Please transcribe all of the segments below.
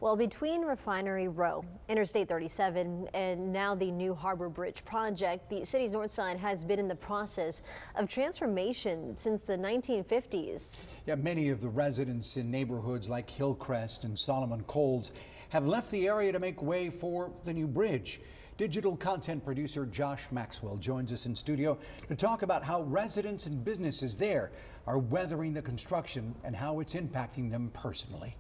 Well, between Refinery Row, Interstate 37, and now the new Harbor Bridge project, the city's north side has been in the process of transformation since the 1950s. Yeah, many of the residents in neighborhoods like Hillcrest and Solomon Coles have left the area to make way for the new bridge. Digital content producer Josh Maxwell joins us in studio to talk about how residents and businesses there are weathering the construction and how it's impacting them personally.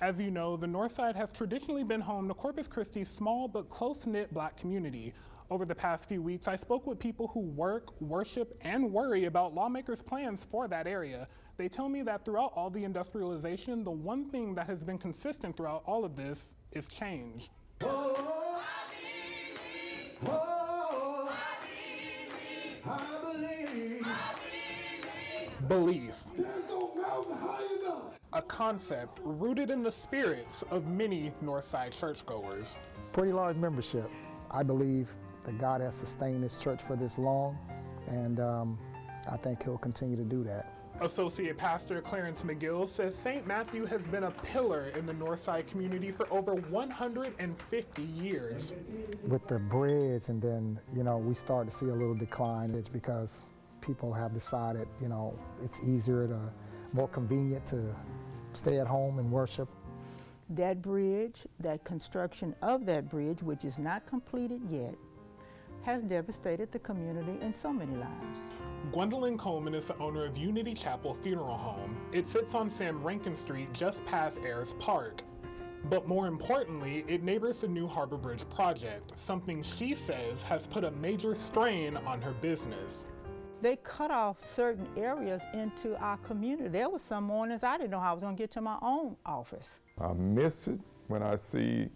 As you know, the north side has traditionally been home to Corpus Christi's small but close-knit Black community. Over the past few weeks, I spoke with people who work, worship, and worry about lawmakers' plans for that area. They tell me that throughout all the industrialization, the one thing that has been consistent throughout all of this is change. Belief. A concept rooted in the spirits of many Northside churchgoers. Pretty large membership. I believe that God has sustained this church for this long, and I think He'll continue to do that. Associate Pastor Clarence McGill says St. Matthew has been a pillar in the Northside community for over 150 years. With the bridge, and then, we start to see a little decline. It's because people have decided, it's easier to, more convenient to stay at home and worship. That bridge, that construction of that bridge, which is not completed yet, has devastated the community in so many lives. Gwendolyn Coleman is the owner of Unity Chapel Funeral Home. It sits on Sam Rankin Street just past Ayers Park. But more importantly, it neighbors the new Harbor Bridge project, something she says has put a major strain on her business. They cut off certain areas into our community. There were some mornings I didn't know how I was going to get to my own office. I miss it when I see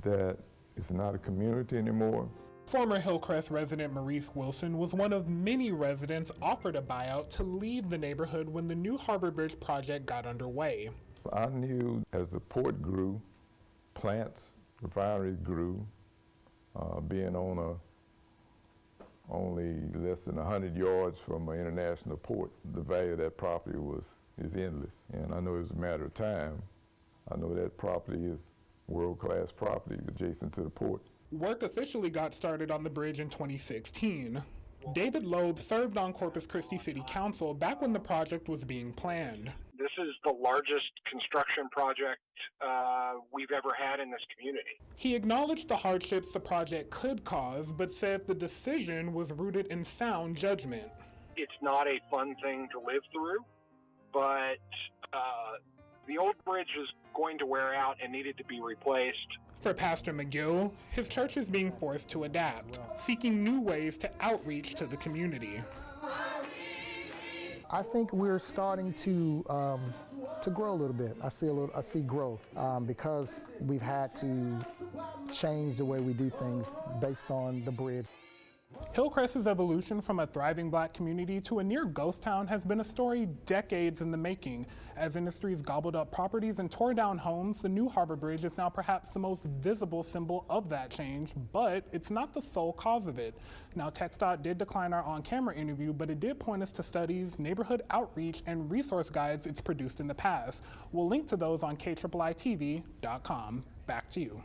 that it's not a community anymore. Former Hillcrest resident Maurice Wilson was one of many residents offered a buyout to leave the neighborhood when the new Harbor Bridge project got underway. I knew as the port grew, plants, refineries grew, being on only less than 100 yards from an international port, the value of that property is endless. And I know it's a matter of time. I know that property is world-class property adjacent to the port. Work officially got started on the bridge in 2016. David Loeb served on Corpus Christi City Council back when the project was being planned. This is the largest construction project we've ever had in this community. He acknowledged the hardships the project could cause, but said the decision was rooted in sound judgment. It's not a fun thing to live through, but the old bridge is going to wear out and needed to be replaced. For Pastor McGill, his church is being forced to adapt, seeking new ways to outreach to the community. I think we're starting to grow a little bit. I see growth because we've had to change the way we do things based on the bridge. Hillcrest's evolution from a thriving Black community to a near ghost town has been a story decades in the making. As industries gobbled up properties and tore down homes, the new Harbor Bridge is now perhaps the most visible symbol of that change, but it's not the sole cause of it. Now, TxDOT did decline our on-camera interview, but it did point us to studies, neighborhood outreach, and resource guides it's produced in the past. We'll link to those on KIIITV.com. Back to you.